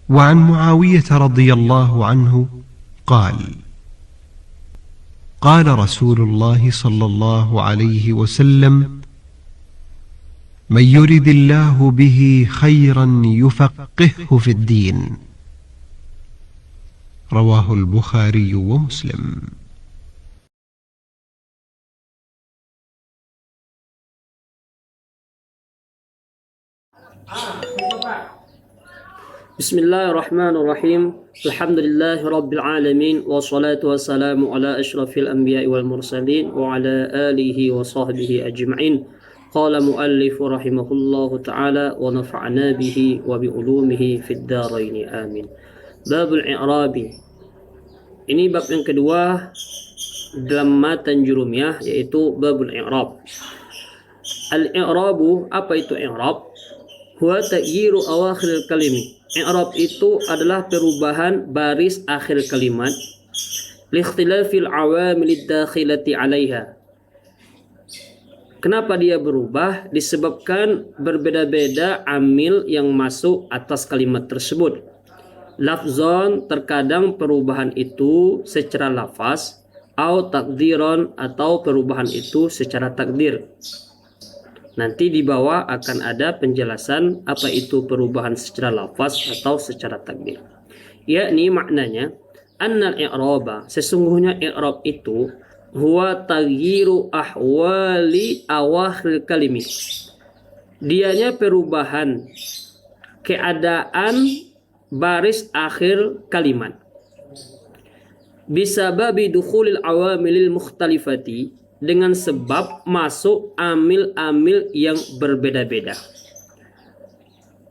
وعن معاوية رضي الله عنه قال: قال رسول الله صلى الله عليه وسلم: من يرد الله به خيرا يفقهه في الدين. رواه البخاري ومسلم. Bismillahirrahmanirrahim. Alhamdulillahi Rabbil Alamin. Wassalatu wassalamu ala ashrafil anbiya wal mursalin wa ala alihi wa sahbihi ajma'in. Qala muallif rahimahullahu ta'ala wa nafa'na bihi wa bi ulumihi fid dharain amin. Babul i'rabi. Ini bab yang kedua dalam matan jurumiyah, yaitu babul i'rab. Al-i'rabu, apa itu i'rab? Huwa taghyiru awakhiril kalimi. I'rab itu adalah perubahan baris akhir kalimat liikhtilafil awamilid dakhilati 'alaiha. Kenapa dia berubah? Disebabkan berbeda-beda amil yang masuk atas kalimat tersebut. Lafzon, terkadang perubahan itu secara lafaz, atau takdiron, atau perubahan itu secara takdir. Nanti di bawah akan ada penjelasan apa itu perubahan secara lafaz atau secara takdir. Yakni maknanya, annal i'raba, sesungguhnya i'rab itu huwa taghyiru ahwali awakhir kalimi. Dianya perubahan keadaan baris akhir kalimat. Bisababi dukhulil awamilil mukhtalifati, dengan sebab masuk amil-amil yang berbeda-beda.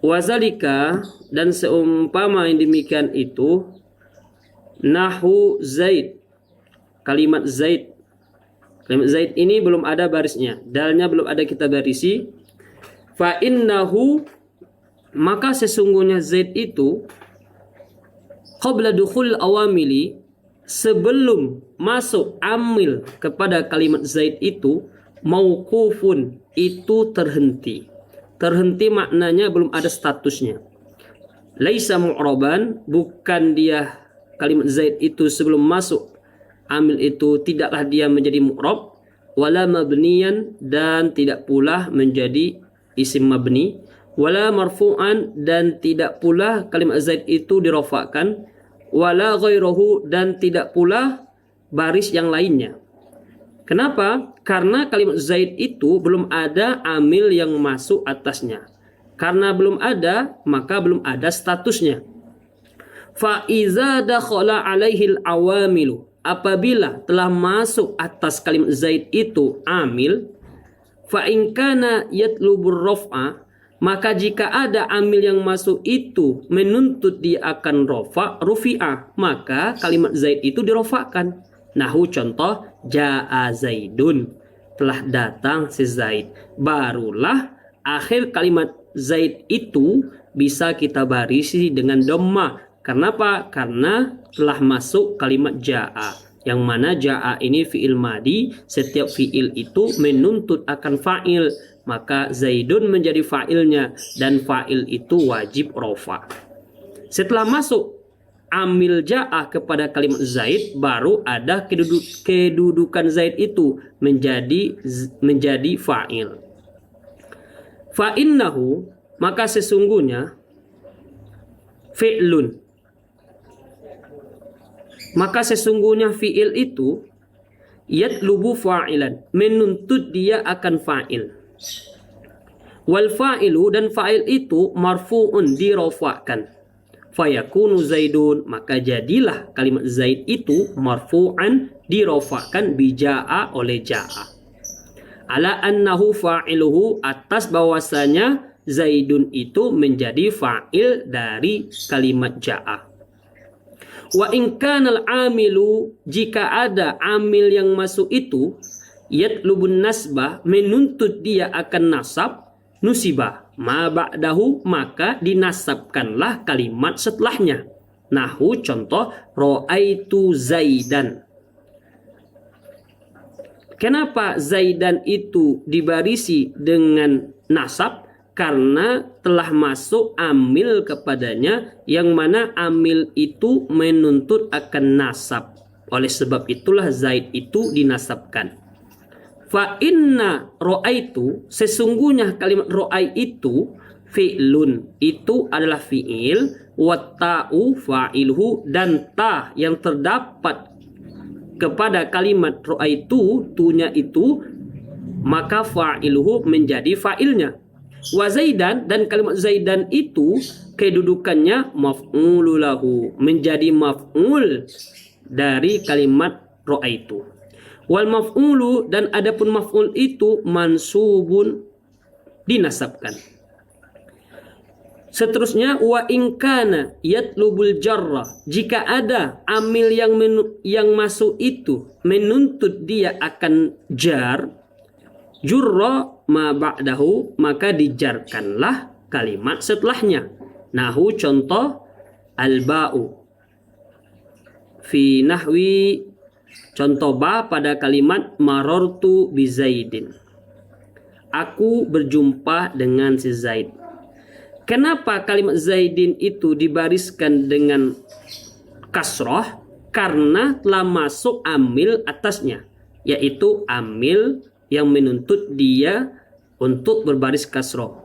Wazalika, dan seumpama yang demikian itu, nahu Zaid, kalimat Zaid. Kalimat Zaid ini belum ada barisnya, dalnya belum ada kita barisi. Fa innahu, maka sesungguhnya Zaid itu qabla dukhul awamili, sebelum masuk amil kepada kalimat Zaid itu, mauqufun, itu terhenti. Terhenti maknanya belum ada statusnya. Laisa mu'raban, bukan dia kalimat Zaid itu sebelum masuk amil itu tidaklah dia menjadi mu'rab, wala mabniyan, dan tidak pula menjadi isim mabni, wala marfu'an, dan tidak pula kalimat Zaid itu dirafa'kan, wala ghairahu, dan tidak pula baris yang lainnya. Kenapa? Karena kalimat Zaid itu belum ada amil yang masuk atasnya. Karena belum ada, maka belum ada statusnya. Fa iza dakhala alaihil awamilu, apabila telah masuk atas kalimat Zaid itu amil, fa in kana yatlubur raf'a, maka jika ada amil yang masuk itu menuntut dia akan rufi'ah, maka kalimat Zaid itu dirofakkan. Nahu, contoh, ja'a Zaidun, telah datang si Zaid. Barulah akhir kalimat Zaid itu bisa kita barisi dengan dhammah. Kenapa? Karena telah masuk kalimat ja'a, yang mana ja'a ini fi'il madi. Setiap fi'il itu menuntut akan fa'il, maka Zaidun menjadi fa'ilnya, dan fa'il itu wajib rofa. Setelah masuk amil ja'ah kepada kalimat Zaid, baru ada kedudukan Zaid itu menjadi fa'il. Fa'innahu, maka sesungguhnya fi'lun, maka sesungguhnya fi'il itu yatlubu fa'ilan, menuntut dia akan fa'il. Wal fa'ilu, dan fa'il itu marfu'un, dirofakkan. Fayakunu Zaidun, maka jadilah kalimat Zaid itu marfu'an, dirofakkan, bija'a, oleh ja'a. Ala annahu fa'iluhu, atas bahwasanya Zaidun itu menjadi fa'il dari kalimat ja'a. Wa in kanal amilu, jika ada amil yang masuk itu yatlubun nasbah, menuntut dia akan nasab, nusibah ma ba'dahu, maka dinasabkanlah kalimat setelahnya. Nahu, contoh, ra'aitu Zaidan. Kenapa Zaidan itu dibarisi dengan nasab? karena telah masuk amil kepadanya, yang mana amil itu menuntut akan nasab. Oleh sebab itulah Zaid itu dinasabkan. Fa inna ro'aitu, sesungguhnya kalimat ro'ai itu fi'lun, itu adalah fi'il, wa ta'u fa'ilhu, dan ta yang terdapat kepada kalimat ro'aitu, tunya itu, maka fa'iluhu menjadi fa'ilnya. Wa zaidan, dan kalimat zaidan itu kedudukannya maf'ulu lahu, menjadi maf'ul dari kalimat ra'aitu. Wal maf'ulu, dan adapun maf'ul itu mansubun, dinasabkan. Seterusnya, wa in kana yatlubul jarra, jika ada amil yang masuk itu menuntut dia akan jar, jurra ma ba'dahu, maka dijarkanlah kalimat setelahnya. Nahu, contoh al-ba'u fi nahwi, contoh ba pada kalimat marartu bi Zaidin, aku berjumpa dengan si Zaid. Kenapa kalimat Zaidin itu dibariskan dengan kasroh? Karena telah masuk amil atasnya, yaitu amil yang menuntut dia untuk berbaris kasroh.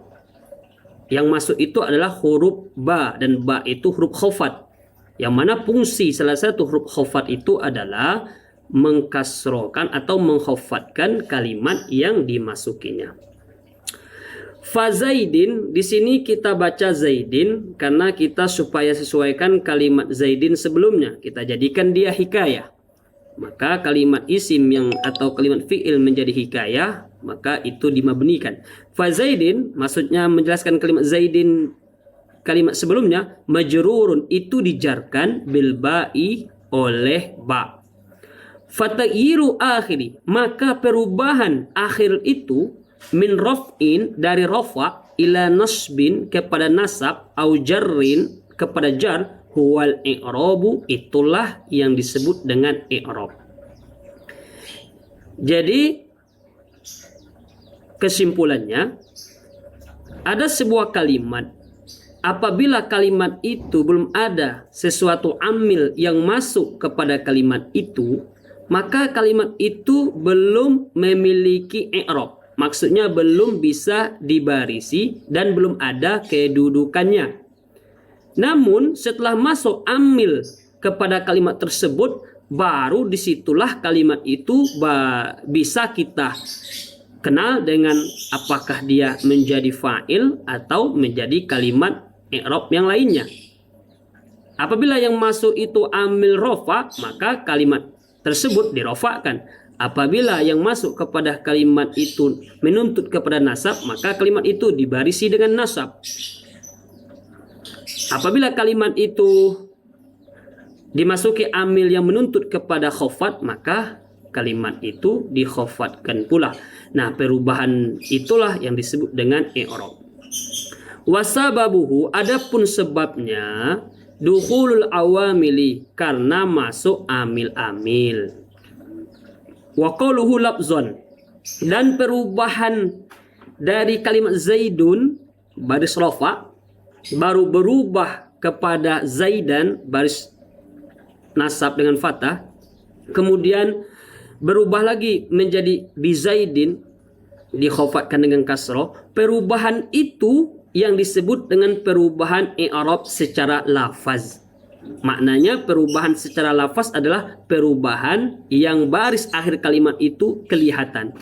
Yang masuk itu adalah huruf ba, dan ba itu huruf khafat, yang mana fungsi salah satu huruf khafat itu adalah mengkasrohkan atau mengkhafatkan kalimat yang dimasukinya. Fa Zaidin, di sini kita baca Zaidin karena kita supaya sesuaikan kalimat Zaidin sebelumnya, kita jadikan dia hikayah. Maka kalimat isim yang atau kalimat fi'il menjadi hikayah, maka itu dimabnikan. Fa Zaidin maksudnya menjelaskan kalimat Zaidin, kalimat sebelumnya majrurun, itu dijarkan bil ba'i, oleh ba. Fatagyiru akhiri, maka perubahan akhir itu min raf'in, dari rafa, ila nasbin, kepada nasab, au jarrin, kepada jar, huwal i'rabu, itulah yang disebut dengan i'rab. Jadi kesimpulannya, ada sebuah kalimat, apabila kalimat itu belum ada sesuatu amil yang masuk kepada kalimat itu, maka kalimat itu belum memiliki i'rab. Maksudnya belum bisa dibarisi dan belum ada kedudukannya. Namun setelah masuk amil kepada kalimat tersebut, baru disitulah kalimat itu bisa kita kenal dengan apakah dia menjadi fa'il atau menjadi kalimat i'rab yang lainnya. Apabila yang masuk itu amil rofa, maka kalimat tersebut dirofakkan. Apabila yang masuk kepada kalimat itu menuntut kepada nasab, maka kalimat itu dibarisi dengan nasab. Apabila kalimat itu dimasuki amil yang menuntut kepada khafat, maka kalimat itu dikhafatkan pula. Nah, perubahan itulah yang disebut dengan i'rab. Wasababuhu, adapun sebabnya, dukhulul awamili, karena masuk amil-amil. Wa qaluhu labzon, dan perubahan dari kalimat Zaidun baris rafa baru berubah kepada Zaidan baris nasab dengan fathah, kemudian berubah lagi menjadi bizaidin dikhafatkan dengan kasrah. Perubahan itu yang disebut dengan perubahan i'rab secara lafaz. Maknanya perubahan secara lafaz adalah perubahan yang baris akhir kalimat itu kelihatan.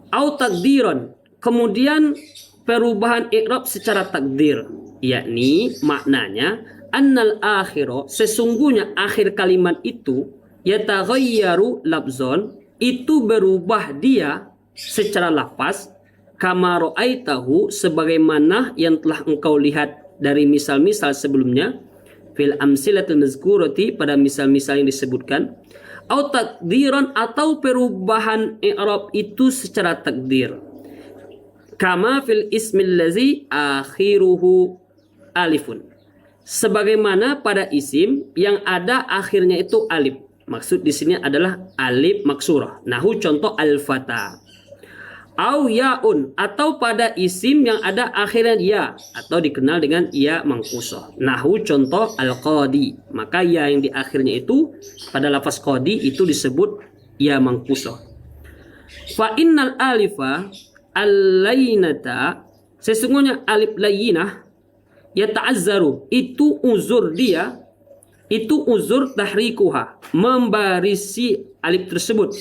Au takdiron, kemudian perubahan i'rab secara takdir, yakni maknanya annal akhiro, sesungguhnya akhir kalimat itu yataghayyaru labzon, itu berubah dia secara lafaz, kama ra'aitahu, sebagaimana yang telah engkau lihat dari misal-misal sebelumnya, fil amsilatil mazkurati, pada misal-misal yang disebutkan. Au takdiran, atau perubahan i'rab itu secara takdir, kama fil ismil ladzi akhiruhu alifun, sebagaimana pada isim yang ada akhirnya itu alif. Maksud di sini adalah alif maksurah. Nahu, contoh al-fata. au yaun, atau pada isim yang ada akhirnya ya atau dikenal dengan ya mangkusah. Nahu contoh al-qadi, maka ya yang di akhirnya itu pada lafaz qadi itu disebut ya mangkusah. Fa innal alifa al-lainata, sesungguhnya alif layyinah ya ta'azzaru, itu uzur dia, itu uzur tahrikuha, membarisi alif tersebut.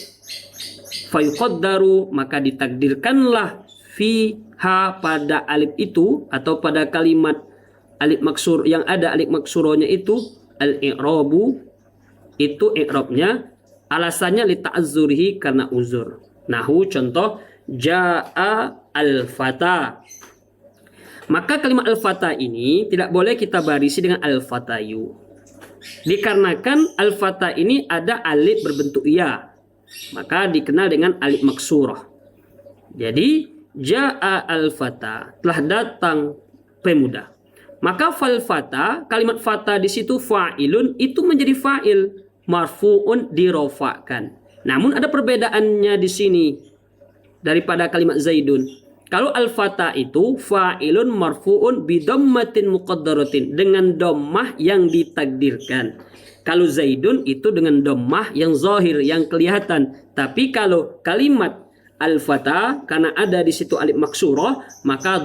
Fayuqaddaru, maka ditakdirkanlah fiha pada alif itu atau pada kalimat alif maksur yang ada alif maksuronya itu al-i'rabu, itu i'rabnya alasannya li ta'azzurihi, karena uzur. Nahu contoh jaa al-fata, maka kalimat al-fata ini tidak boleh kita barisi dengan al-fatayu, dikarenakan al-fata ini ada alif berbentuk ya, maka dikenal dengan alif maksurah. Jadi jaa al-fata, telah datang pemuda. Maka fal fata, kalimat fata di situ fa'ilun, itu menjadi fa'il, marfu'un, dirofa'kan. Namun ada perbedaannya di sini daripada kalimat zaidun. Kalau al-fata itu fa'ilun marfu'un bidhammatin muqaddaratin, dengan dhammah yang ditakdirkan. Kalau zaidun itu dengan dhammah yang zahir, yang kelihatan. Tapi kalau kalimat al-fata, karena ada di situ alif maksurah, maka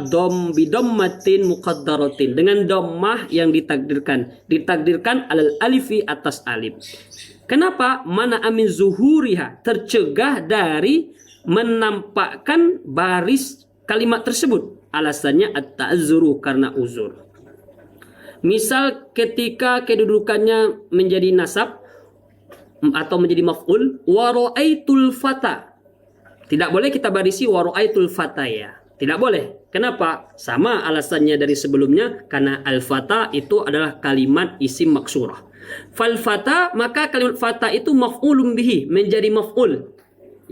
bidhammatin muqaddaratin, dengan dhammah yang ditakdirkan. Ditakdirkan alal alifi, atas alif. Kenapa? Mana amin zuhuriha, tercegah dari menampakkan baris kalimat tersebut. Alasannya at-ta'azzuru, karena uzur. Misal ketika kedudukannya menjadi nasab atau menjadi maf'ul, wa ra'aitul fata, tidak boleh kita barisi wa ra'aitul fataya, tidak boleh. Kenapa? Sama alasannya dari sebelumnya, karena al-fata itu adalah kalimat isim maksurah. Fal fata, maka kalimat fata itu maf'ulun bihi, menjadi maf'ul,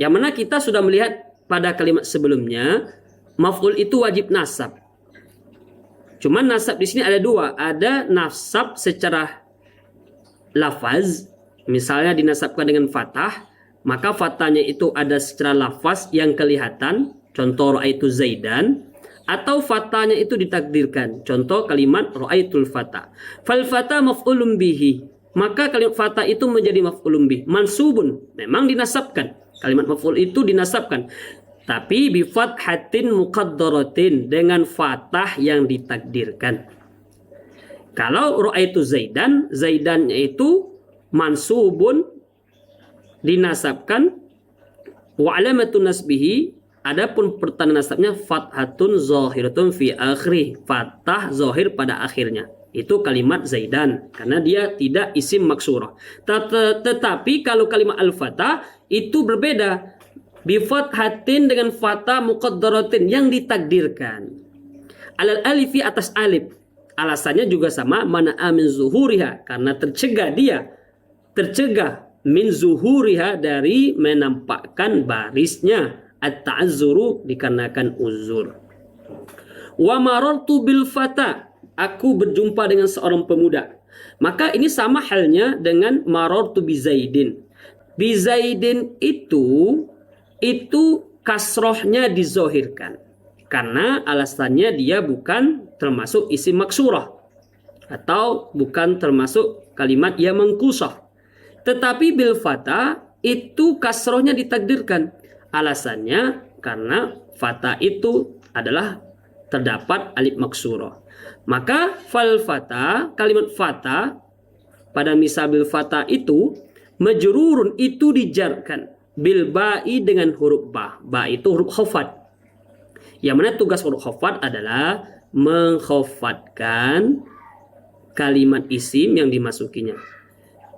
yang mana kita sudah melihat pada kalimat sebelumnya maf'ul itu wajib nasab. Cuman nasab di sini ada dua, ada nasab secara lafaz, misalnya dinasabkan dengan fathah, maka fathahnya itu ada secara lafaz yang kelihatan, contoh ra'aitu zaidan, atau fathahnya itu ditakdirkan, contoh kalimat ra'aitul fata. Fal fata maf'ulun bihi, maka kalimat fata itu menjadi maf'ulun bihi, mansubun, memang dinasabkan, kalimat maf'ul itu dinasabkan, tapi bi fathatin muqaddaratin, dengan fathah yang ditakdirkan. Kalau ra'aitu zaidan, zaidannya itu mansubun, dinasabkan, wa alamatun nasbihi, adapun pertanda nasabnya fathatun zahiratun fi akhirih, fathah zahir pada akhirnya. Itu kalimat zaidan, karena dia tidak isim maksurah. Tetapi kalau kalimat al-fatah itu berbeda, bi fathatin, dengan fathah muqaddaratin, yang ditakdirkan, alal alifi, atas alif. Alasannya juga sama, mana amin zuhuriha, karena tercegah dia, tercegah min zuhuriha, dari menampakkan barisnya, at-ta'azzuru, dikarenakan uzur. Wa marartu bil fata, aku berjumpa dengan seorang pemuda. Maka ini sama halnya dengan marartu bi zaidin. Bi zaidin itu kasrohnya dizohirkan, karena alasannya dia bukan termasuk isim maksurah atau bukan termasuk kalimat ya mangkusah. Tetapi bil fata itu kasrohnya ditakdirkan, alasannya karena fata itu adalah terdapat alif maksurah. Maka fal fata, kalimat fata pada misal bil fata itu majrurun, itu dijarkan bil ba'i, dengan huruf ba. Ba itu huruf khafat. Yang mana tugas huruf khafat adalah mengkhafatkan kalimat isim yang dimasukinya.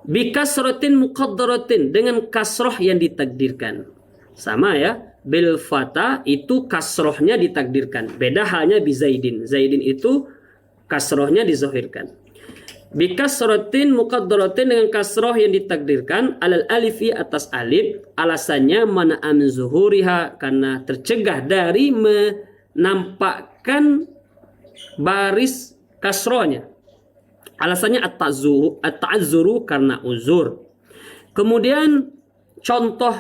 Bi kasratin muqaddaratin, dengan kasroh yang ditakdirkan. Sama ya, bil fata itu kasrohnya ditakdirkan. Beda halnya bi zaidin. Zaidin itu kasrohnya dizahirkan. Bi kasratin muqaddaratin, dengan kasroh yang ditakdirkan, alal alifi, atas alif. Alasannya mana amin zuhuriha, karena tercegah dari menampakkan baris kasrohnya. Alasannya at-ta'azzuru, karena uzur. Kemudian contoh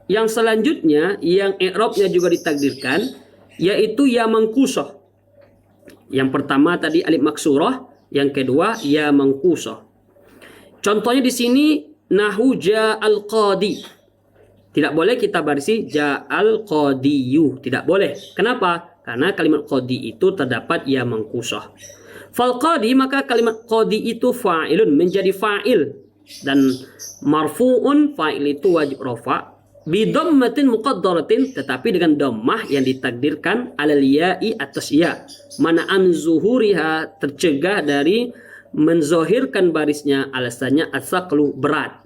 yang selanjutnya yang i'rabnya juga ditakdirkan yaitu ya mangkusah. Yang pertama tadi alif maksurah, yang kedua ya mangkusah. Contohnya di sini nahu ja'al qadi. Tidak boleh kita barisi ja'al qadiyu, tidak boleh. Kenapa? Karena kalimat qadi itu terdapat ya mangkusah. Fal qadi, maka kalimat qadi itu fa'ilun, menjadi fa'il, dan marfu'un, fa'il itu wajib rafa' bi dhammatin muqaddaratin, tetapi dengan dhammah yang ditakdirkan alal ya'i atas ya, mana'an zuhuriha, tercegah dari menzohirkan barisnya, alasannya asaqlu, berat.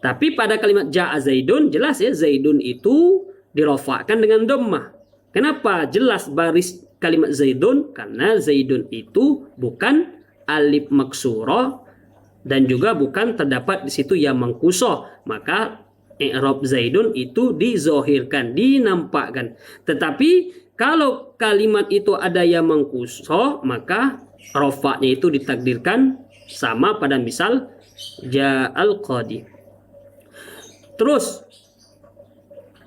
Tapi pada kalimat ja'a zaidun jelas ya, zaidun itu dirofakkan dengan dhammah. Kenapa jelas baris kalimat zaidun? Karena zaidun itu bukan alif maksurah dan juga bukan terdapat di situ ya mangkusah, maka i'rab zaidun itu dizohirkan, dinampakkan. Tetapi kalau kalimat itu ada ya mangkusah, maka rofaknya itu ditakdirkan sama pada misal ja'al qadi. Terus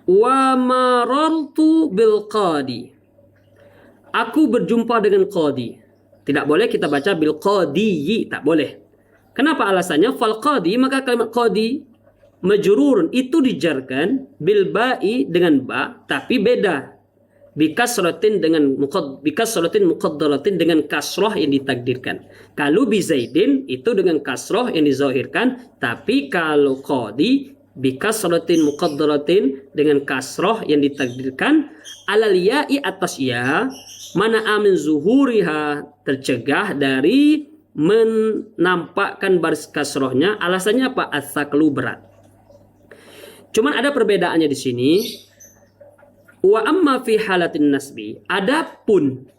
wa marartu bil qadi, aku berjumpa dengan qadi. Tidak boleh kita baca bil qadiyi, tak boleh. Kenapa alasannya? Fal qadi, maka kalimat qadi majrurun itu dijarkan bil ba'i dengan ba, tapi beda. Bikasratin dengan bikasratin muqaddaratin, dengan kasrah yang ditakdirkan. Kalau bi zaidin itu dengan kasrah yang dizahirkan, tapi kalau qadi bikasratin muqaddaratin dengan kasrah yang ditakdirkan alal ya'i atas ya, mana amin zuhuriha, tercegah dari menampakkan baris kasrohnya. Alasannya apa? As-saqlu, berat. Cuman ada perbedaannya di sini. Wa amma fi halatin nasbi, adapun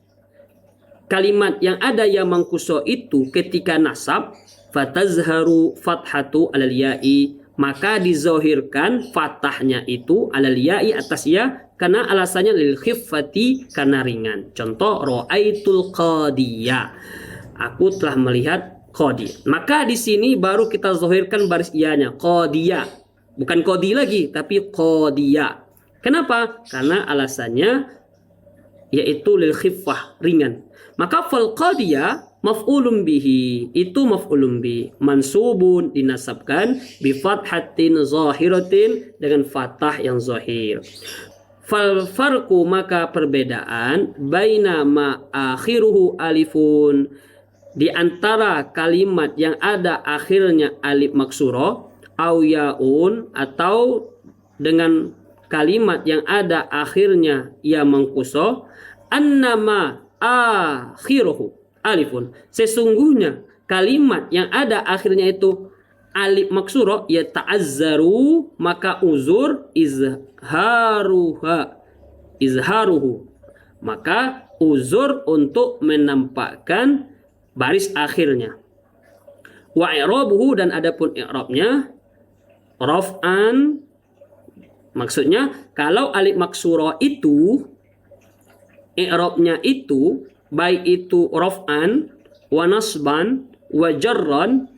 kalimat yang ada ya mangkuso itu ketika nasab, fatazharu fathatu alal ya'i, maka dizohirkan fathahnya itu alal ya'i atas ya, karena alasannya lil khiffati, karena ringan. Contoh ra'aitul qadiyya, aku telah melihat qadi. Maka di sini baru kita zohirkan baris iyanya, qadiyya, bukan qadi lagi tapi qadiyya. Kenapa? Karena alasannya yaitu lil khiffah, ringan. Maka fal qadiyya maf'ulun bihi, itu maf'ulun bi, mansubun, dinasabkan bi fathatin zahiratin, dengan fathah yang zahir. Fal farqu, maka perbedaan, baina ma akhiruhu alifun, di antara kalimat yang ada akhirnya alif maksurah, au yaun, atau dengan kalimat yang ada akhirnya ya mangkusah, annama akhiruhu alifun, sesungguhnya kalimat yang ada akhirnya itu alif maksurah, ya ta'azzaru, maka uzur izharuhu, maka uzur untuk menampakkan baris akhirnya. Wa i'rabuhu, dan adapun i'rabnya raf'an, maksudnya kalau alif maksurah itu i'rabnya itu baik itu raf'an wa nasban wa jarran,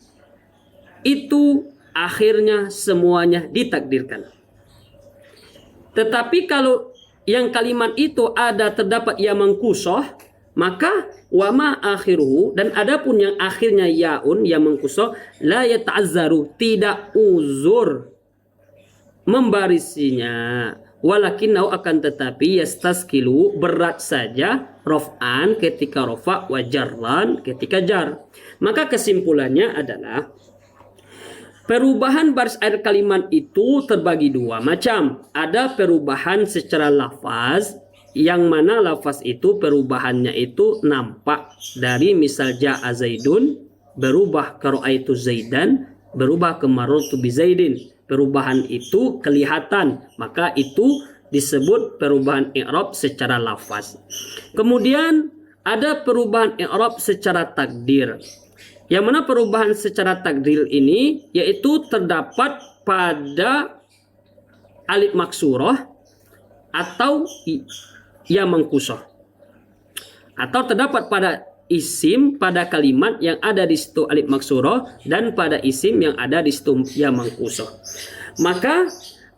itu akhirnya semuanya ditakdirkan. Tetapi kalau yang kalimat itu ada terdapat ya mangkusah, maka wa ma akhiruhu, dan adapun yang akhirnya yaun ya mangkusah, la yata'azzaru, tidak uzur membarisinya, walakinnau, akan tetapi yastaskilu, berat saja, raf'an ketika rafa' wa jarran ketika jar. Maka kesimpulannya adalah perubahan baris akhir kalimat itu terbagi dua macam. Ada perubahan secara lafaz, yang mana lafaz itu perubahannya itu nampak, dari misal ja'a zaidun berubah ke ra'aitu zaidan, berubah ke marartu bi zaidin. Perubahan itu kelihatan, maka itu disebut perubahan i'rab secara lafaz. Kemudian ada perubahan i'rab secara takdir. Yang mana perubahan secara takdir ini yaitu terdapat pada alif maksurah atau ya mangkusah, atau terdapat pada isim, pada kalimat yang ada di situ alif maksurah, dan pada isim yang ada di situ ya mangkusah. Maka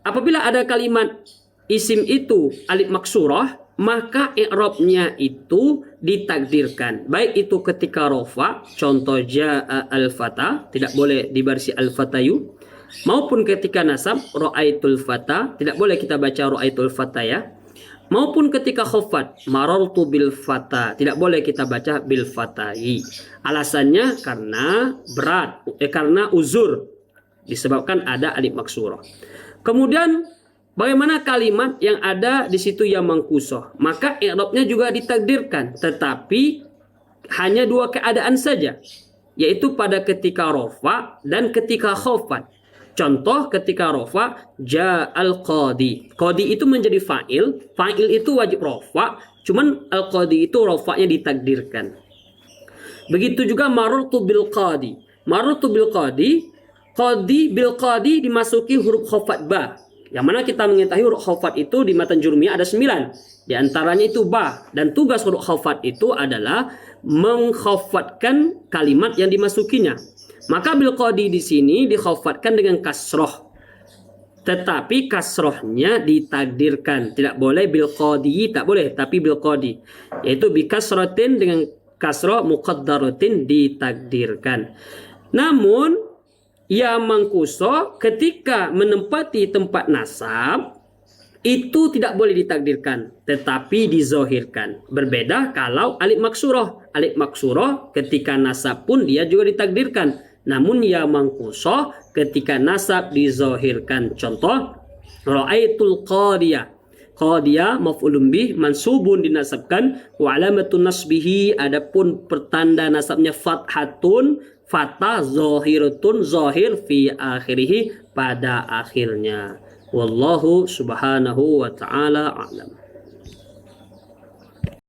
apabila ada kalimat isim itu alif maksurah, maka i'rabnya itu ditakdirkan. Baik itu ketika rofa, contoh jaa al-fata, tidak boleh dibarisi al-fatayu, maupun ketika nasab ra'aitul fata, tidak boleh kita baca ra'aitul fata ya. Maupun ketika khafat marartu bil fata, tidak boleh kita baca bil fatai. Alasannya karena berat, karena uzur, disebabkan ada alif maksurah. Kemudian bagaimana kalimat yang ada di situ yang mangkusoh? Maka i'rabnya juga ditakdirkan, tetapi hanya dua keadaan saja, yaitu pada ketika rofa dan ketika khafat. Contoh ketika rofa, ja'al qadi. Qadi itu menjadi fa'il. Fa'il itu wajib rofa. Cuman al-qadi itu rofa'nya ditakdirkan. Begitu juga marartu bil qadi. Marartu bil qadi. Qadi bil qadi dimasuki huruf khafat ba. Yang mana kita mengetahui huruf khafat itu di matan jurumiyah ada 9. Di antaranya itu ba. Dan tugas huruf khafat itu adalah mengkhafatkan kalimat yang dimasukinya. Maka bil qadi di sini dikhafatkan dengan kasroh. Tetapi kasrohnya ditakdirkan. Tidak boleh bil qadi, tak boleh. Tapi bil qadi. Yaitu bi kasrotin dengan kasroh muqaddaratin ditakdirkan. Namun, ya mangkuso ketika menempati tempat nasab, itu tidak boleh ditakdirkan. Tetapi dizohirkan. Berbeda kalau alif maksurah. Alif maksurah ketika nasab pun dia juga ditakdirkan. Namun ya mangkusoh ketika nasab dizohirkan. Contoh, ra'aitul qadiyah. Qadiyah maf'ulun bih mansubun dinasabkan, wa alamatun nasbihi, adapun pertanda nasabnya fathatun, fathah zahiratun, zahir fi akhirih, pada akhirnya. Wallahu subhanahu wa ta'ala a'lam.